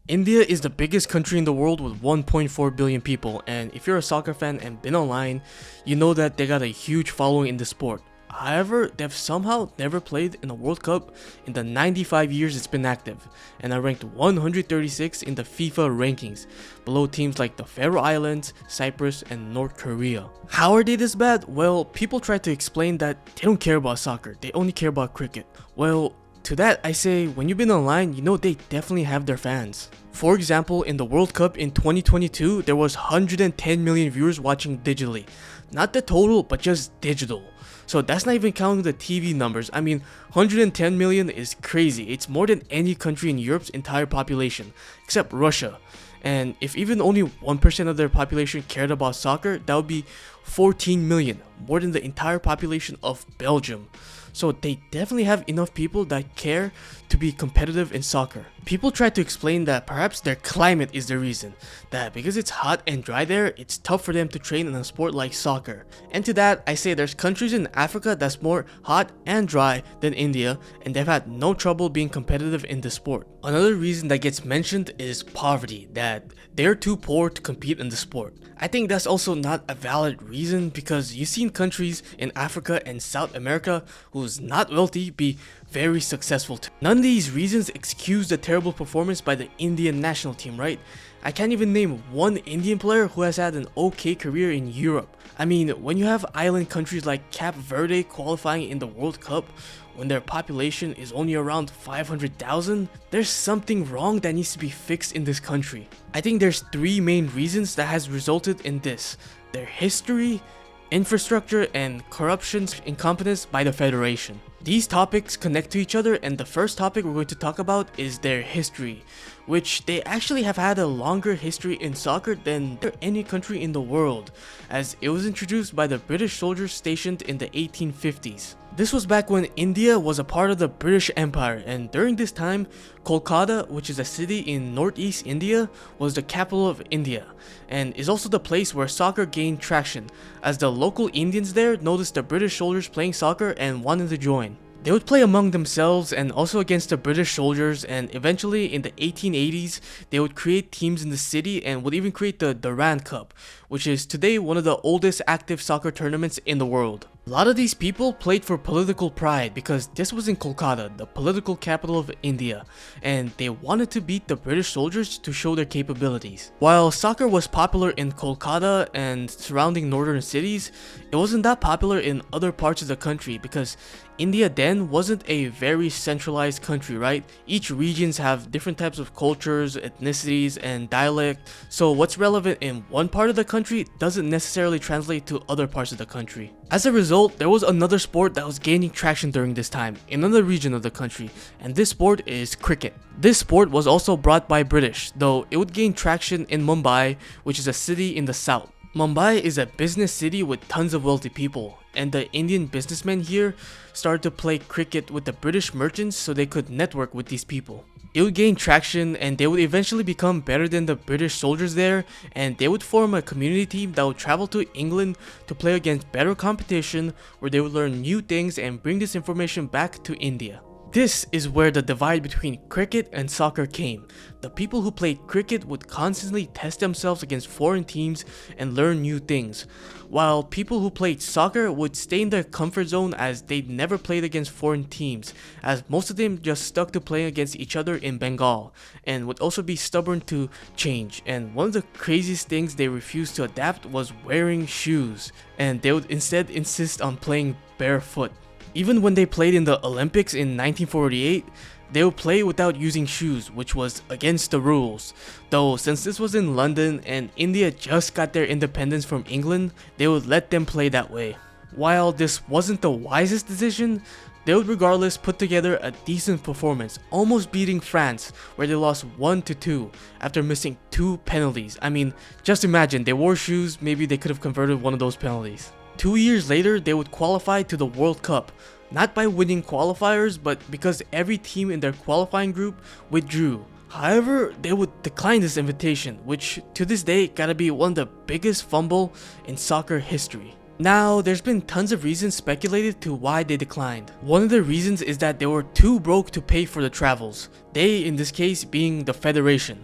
India is the biggest country in the world with 1.4 billion people, and if you're a soccer fan and been online, you know that they got a huge following in the sport. However, they've somehow never played in a World Cup in the 95 years it's been active, and are ranked 136 in the FIFA rankings, below teams like the Faroe Islands, Cyprus, and North Korea. How are they this bad? Well, people try to explain that they don't care about soccer, they only care about cricket. Well, to that I say, when you've been online, you know they definitely have their fans. For example, in the World Cup in 2022, there was 110 million viewers watching digitally. Not the total, but just digital. So that's not even counting the TV numbers. I mean, 110 million is crazy. It's more than any country in Europe's entire population, except Russia. And if even only 1% of their population cared about soccer, that would be 14 million, more than the entire population of Belgium. So they definitely have enough people that care to be competitive in soccer. People try to explain that perhaps their climate is the reason, that because it's hot and dry there, it's tough for them to train in a sport like soccer. And to that, I say there's countries in Africa that's more hot and dry than India, and they've had no trouble being competitive in the sport. Another reason that gets mentioned is poverty, that they're too poor to compete in the sport. I think that's also not a valid reason, because you've seen countries in Africa and South America who's not wealthy be very successful too. None of these reasons excuse the terrible performance by the Indian national team, right? I can't even name one Indian player who has had an okay career in Europe. I mean, when you have island countries like Cape Verde qualifying in the World Cup, when their population is only around 500,000, there's something wrong that needs to be fixed in this country. I think there's three main reasons that has resulted in this: their history, infrastructure, and corruption's incompetence by the federation. These topics connect to each other, and the first topic we're going to talk about is their history, which they actually have had a longer history in soccer than any country in the world, as it was introduced by the British soldiers stationed in the 1850s. This was back when India was a part of the British Empire, and during this time, Kolkata, which is a city in northeast India, was the capital of India, and is also the place where soccer gained traction, as the local Indians there noticed the British soldiers playing soccer and wanted to join. They would play among themselves and also against the British soldiers, and eventually in the 1880s they would create teams in the city and would even create the Durand Cup, which is today one of the oldest active soccer tournaments in the world. A lot of these people played for political pride because this was in Kolkata, the political capital of India, and they wanted to beat the British soldiers to show their capabilities. While soccer was popular in Kolkata and surrounding northern cities, it wasn't that popular in other parts of the country because India then wasn't a very centralized country, right? Each regions have different types of cultures, ethnicities, and dialect, so what's relevant in one part of the country doesn't necessarily translate to other parts of the country. As a result, there was another sport that was gaining traction during this time in another region of the country, and this sport is cricket. This sport was also brought by British, though it would gain traction in Mumbai, which is a city in the south. Mumbai is a business city with tons of wealthy people, and the Indian businessmen here started to play cricket with the British merchants so they could network with these people. It would gain traction, and they would eventually become better than the British soldiers there, and they would form a community team that would travel to England to play against better competition, where they would learn new things and bring this information back to India. This is where the divide between cricket and soccer came. The people who played cricket would constantly test themselves against foreign teams and learn new things, while people who played soccer would stay in their comfort zone as they'd never played against foreign teams, as most of them just stuck to playing against each other in Bengal, and would also be stubborn to change. And one of the craziest things they refused to adapt was wearing shoes, and they would instead insist on playing barefoot. Even when they played in the Olympics in 1948, they would play without using shoes, which was against the rules. Though since this was in London and India just got their independence from England, they would let them play that way. While this wasn't the wisest decision, they would regardless put together a decent performance, almost beating France, where they lost 1-2 after missing 2 penalties. I mean, just imagine, they wore shoes, maybe they could have converted one of those penalties. 2 years later, they would qualify to the World Cup, not by winning qualifiers, but because every team in their qualifying group withdrew. However, they would decline this invitation, which to this day gotta be one of the biggest fumble in soccer history. Now, there's been tons of reasons speculated to why they declined. One of the reasons is that they were too broke to pay for the travels. They, in this case, being the Federation.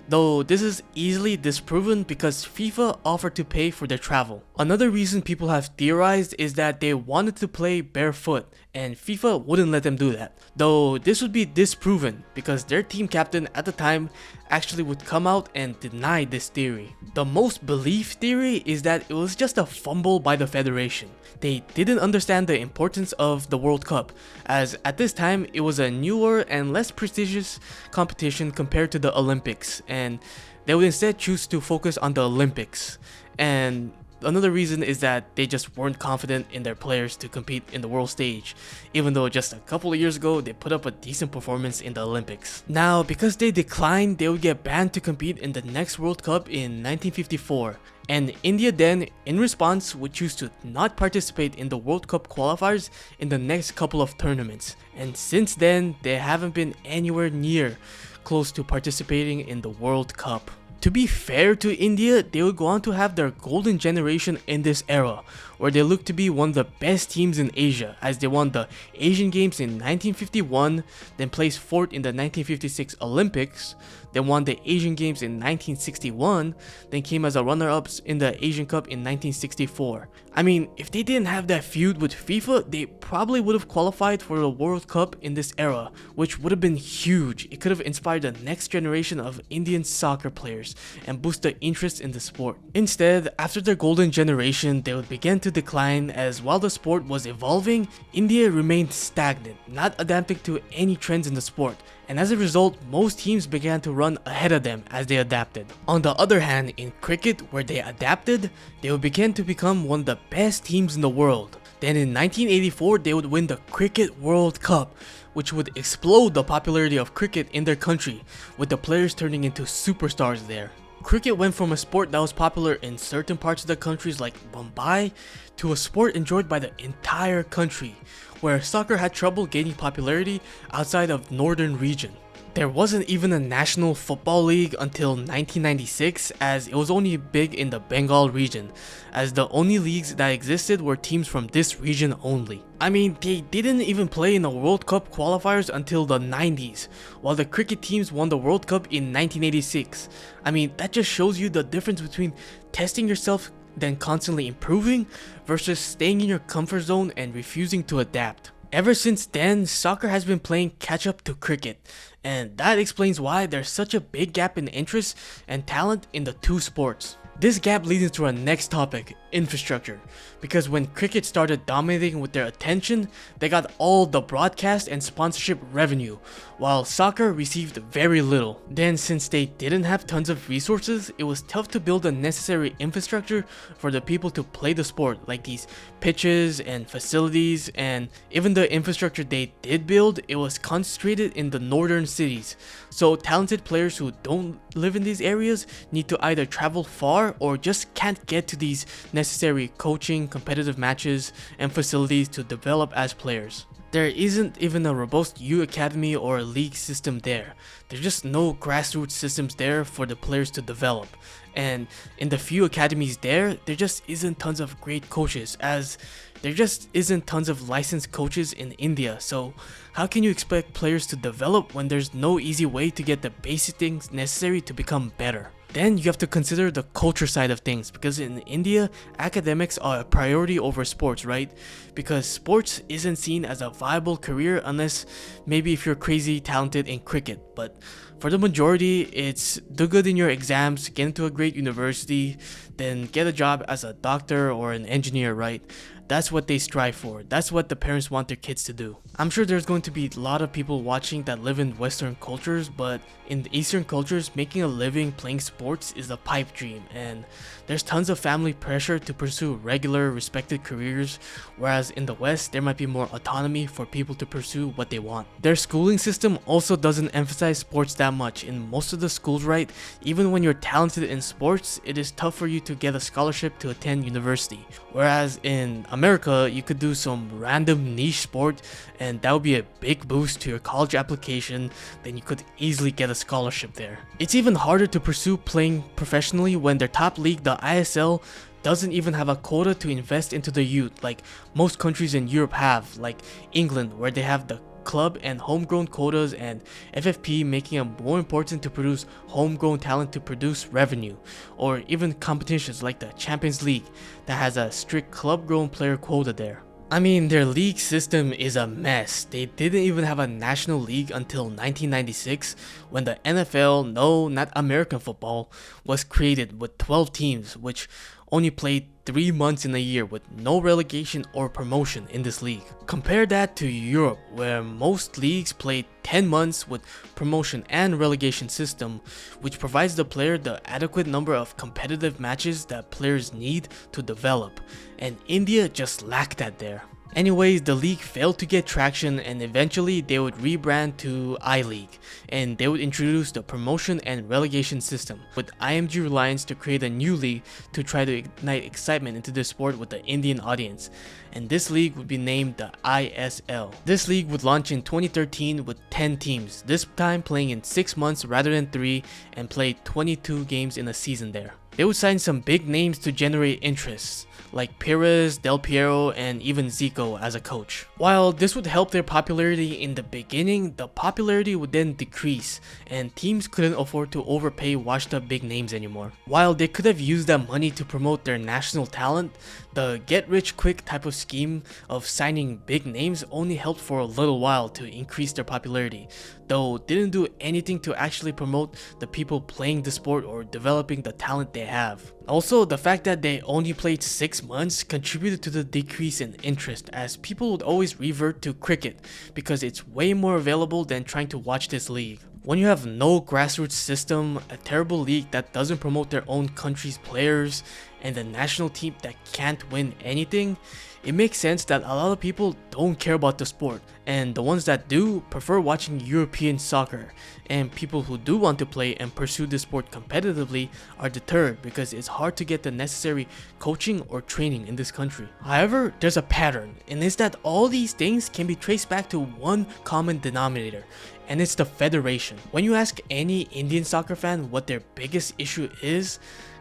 Though this is easily disproven because FIFA offered to pay for their travel. Another reason people have theorized is that they wanted to play barefoot and FIFA wouldn't let them do that. Though this would be disproven because their team captain at the time actually would come out and deny this theory. The most believed theory is that it was just a fumble by the Federation. They didn't understand the importance of the World Cup, as at this time it was a newer and less prestigious competition compared to the Olympics, and they would instead choose to focus on the Olympics. And another reason is that they just weren't confident in their players to compete in the world stage, even though just a couple of years ago they put up a decent performance in the Olympics. Now, because they declined, they would get banned to compete in the next World Cup in 1954. And India then, in response, would choose to not participate in the World Cup qualifiers in the next couple of tournaments. And since then, they haven't been anywhere near close to participating in the World Cup. To be fair to India, they would go on to have their golden generation in this era, where they look to be one of the best teams in Asia, as they won the Asian Games in 1951, then placed fourth in the 1956 Olympics, then won the Asian Games in 1961, then came as a runner-ups in the Asian Cup in 1964. I mean, if they didn't have that feud with FIFA, they probably would have qualified for the World Cup in this era, which would have been huge. It could have inspired the next generation of Indian soccer players and boost the interest in the sport. Instead, after their golden generation, they would begin to decline, as while the sport was evolving, India remained stagnant, not adapting to any trends in the sport. And as a result, most teams began to run ahead of them as they adapted. On the other hand, in cricket, where they adapted, they would begin to become one of the best teams in the world. Then in 1984, they would win the Cricket World Cup, which would explode the popularity of cricket in their country, with the players turning into superstars there. Cricket went from a sport that was popular in certain parts of the countries like Mumbai to a sport enjoyed by the entire country, where soccer had trouble gaining popularity outside of northern region. There wasn't even a national football league until 1996, as it was only big in the Bengal region, as the only leagues that existed were teams from this region only. I mean, they didn't even play in the World Cup qualifiers until the 90s, while the cricket teams won the World Cup in 1986. I mean, that just shows you the difference between testing yourself then constantly improving versus staying in your comfort zone and refusing to adapt. Ever since then, soccer has been playing catch up to cricket, and that explains why there's such a big gap in interest and talent in the two sports. This gap leads into our next topic, infrastructure, because when cricket started dominating with their attention, they got all the broadcast and sponsorship revenue, while soccer received very little. Then since they didn't have tons of resources, it was tough to build the necessary infrastructure for the people to play the sport, like these pitches and facilities, and even the infrastructure they did build, it was concentrated in the northern cities. So talented players who don't live in these areas need to either travel far or just can't get to these necessary coaching, competitive matches, and facilities to develop as players. There isn't even a robust youth academy or a league system there. There's just no grassroots systems there for the players to develop. And in the few academies there just isn't tons of great coaches, as there just isn't tons of licensed coaches in India. So how can you expect players to develop when there's no easy way to get the basic things necessary to become better? Then you have to consider the culture side of things, because in India, academics are a priority over sports, right? Because sports isn't seen as a viable career unless maybe if you're crazy talented in cricket. But for the majority, it's do good in your exams, get into a great university, then get a job as a doctor or an engineer, right? That's what they strive for. That's what the parents want their kids to do. I'm sure there's going to be a lot of people watching that live in Western cultures, but in the Eastern cultures, making a living playing sports is a pipe dream, and there's tons of family pressure to pursue regular, respected careers, whereas in the West, there might be more autonomy for people to pursue what they want. Their schooling system also doesn't emphasize sports that much. In most of the schools, right, even when you're talented in sports, it is tough for you to get a scholarship to attend university. Whereas in America, you could do some random niche sport and that would be a big boost to your college application, then you could easily get a scholarship there. It's even harder to pursue playing professionally when their top league, the ISL, doesn't even have a quota to invest into the youth like most countries in Europe have, like England, where they have the club and homegrown quotas, and FFP making it more important to produce homegrown talent to produce revenue, or even competitions like the Champions League that has a strict club grown player quota there. I mean, their league system is a mess. They didn't even have a national league until 1996 when the NFL, no, not American football, was created with 12 teams, which only played 3 months in a year with no relegation or promotion in this league. Compare that to Europe, where most leagues play 10 months with promotion and relegation system, which provides the player the adequate number of competitive matches that players need to develop, and India just lacked that there. Anyways, the league failed to get traction, and eventually they would rebrand to I-League, and they would introduce the promotion and relegation system, with IMG Reliance to create a new league to try to ignite excitement into the sport with the Indian audience, and this league would be named the ISL. This league would launch in 2013 with 10 teams, this time playing in 6 months rather than 3, and play 22 games in a season there. They would sign some big names to generate interest, like Perez, Del Piero, and even Zico as a coach. While this would help their popularity in the beginning, the popularity would then decrease, and teams couldn't afford to overpay washed up big names anymore. While they could have used that money to promote their national talent, the get rich quick type of scheme of signing big names only helped for a little while to increase their popularity, though didn't do anything to actually promote the people playing the sport or developing the talent they have. Also, the fact that they only played 6 months contributed to the decrease in interest, as people would always revert to cricket because it's way more available than trying to watch this league. When you have no grassroots system, a terrible league that doesn't promote their own country's players, and a national team that can't win anything, it makes sense that a lot of people don't care about the sport, and the ones that do prefer watching European soccer, and people who do want to play and pursue the sport competitively are deterred because it's hard to get the necessary coaching or training in this country. However, there's a pattern, and it's that all these things can be traced back to one common denominator, and it's the federation. When you ask any Indian soccer fan what their biggest issue is,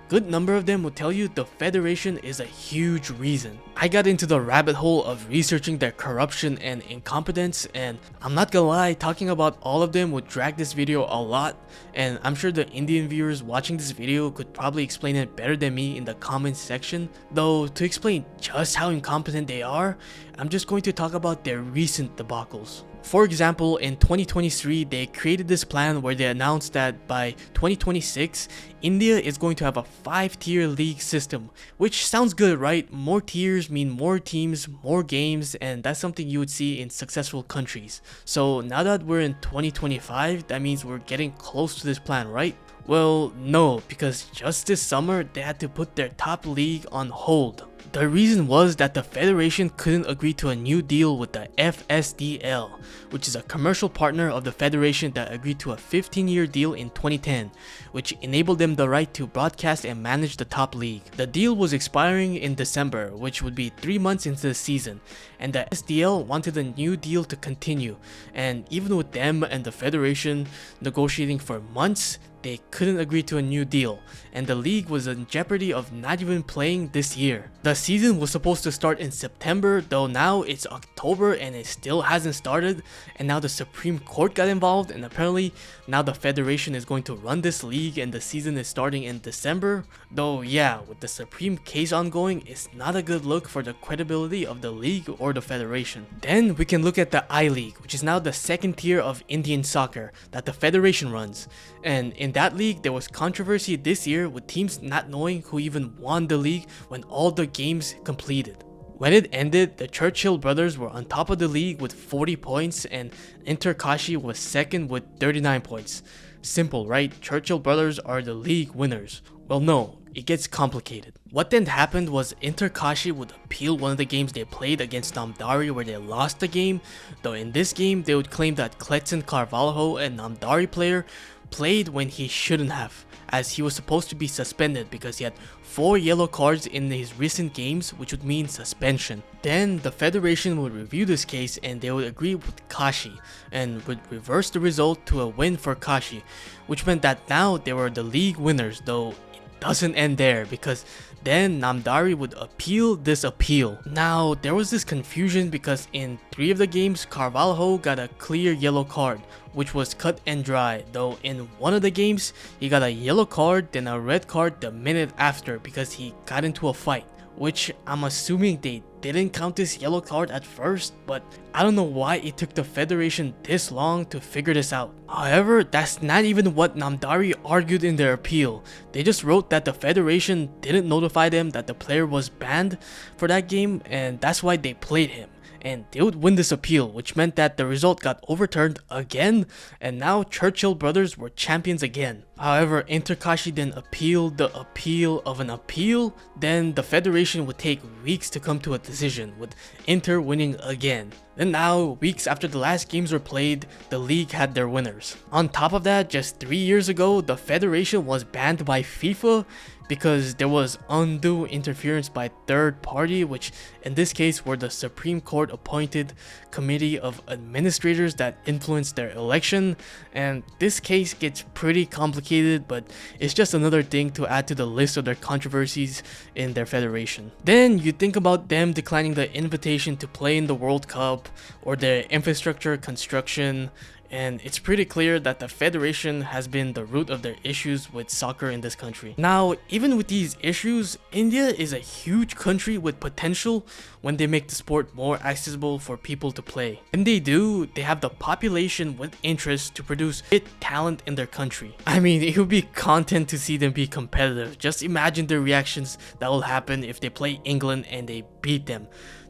good number of them will tell you the federation is a huge reason. I got into the rabbit hole of researching their corruption and incompetence, and I'm not gonna lie, talking about all of them would drag this video a lot, and I'm sure the Indian viewers watching this video could probably explain it better than me in the comments section. Though to explain just how incompetent they are, I'm just going to talk about their recent debacles. For example, in 2023, they created this plan where they announced that by 2026, India is going to have a 5-tier league system, which sounds good, right? More tiers mean more teams, more games, and that's something you would see in successful countries. So now that we're in 2025, that means we're getting close to this plan, right? Well, no, because just this summer, they had to put their top league on hold. The reason was that the federation couldn't agree to a new deal with the FSDL, which is a commercial partner of the federation that agreed to a 15-year deal in 2010, which enabled them the right to broadcast and manage the top league. The deal was expiring in December, which would be 3 months into the season, and the SDL wanted the new deal to continue, and even with them and the federation negotiating for months, they couldn't agree to a new deal, and the league was in jeopardy of not even playing this year. The season was supposed to start in September, though now it's October and it still hasn't started, and now the Supreme Court got involved, and apparently now the federation is going to run this league and the season is starting in December. Though yeah, with the Supreme case ongoing, it's not a good look for the credibility of the league or the federation. Then we can look at the I-League, which is now the 2nd tier of Indian soccer that the federation runs, and in that league there was controversy this year with teams not knowing who even won the league when all the games completed. When it ended, the Churchill brothers were on top of the league with 40 points and Inter Kashi was 2nd with 39 points. Simple, right? Churchill brothers are the league winners. Well, no, it gets complicated. What then happened was Inter Kashi would appeal one of the games they played against Namdari where they lost the game, though in this game they would claim that Kletson Carvalho, a Namdari player, played when he shouldn't have, as he was supposed to be suspended because he had 4 yellow cards in his recent games, which would mean suspension. Then the federation would review this case and they would agree with Kashi and would reverse the result to a win for Kashi, which meant that now they were the league winners, though it doesn't end there, because then Namdari would appeal this appeal. Now, there was this confusion because in 3 of the games, Carvalho got a clear yellow card, which was cut and dry, though in one of the games, he got a yellow card then a red card the minute after because he got into a fight, which I'm assuming they didn't count this yellow card at first, but I don't know why it took the Federation this long to figure this out. However, that's not even what Namdari argued in their appeal. They just wrote that the Federation didn't notify them that the player was banned for that game, and that's why they played him. And they would win this appeal, which meant that the result got overturned again, and now Churchill brothers were champions again. However, Interkashi then appealed the appeal of an appeal, then the Federation would take weeks to come to a decision, with Inter winning again. Then now, weeks after the last games were played, the league had their winners. On top of that, just 3 years ago, the Federation was banned by FIFA because there was undue interference by third party, which in this case were the Supreme Court appointed committee of administrators that influenced their election, and this case gets pretty complicated, but it's just another thing to add to the list of their controversies in their federation. Then you think about them declining the invitation to play in the World Cup or their infrastructure construction, and it's pretty clear that the federation has been the root of their issues with soccer in this country. Now, even with these issues, India is a huge country with potential when they make the sport more accessible for people to play. And they do, they have the population with interest to produce fit talent in their country. I mean, it would be content to see them be competitive. Just imagine the reactions that will happen if they play England and they beat them.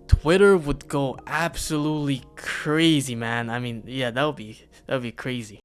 Twitter would go absolutely crazy, man. I mean, yeah, that would be crazy.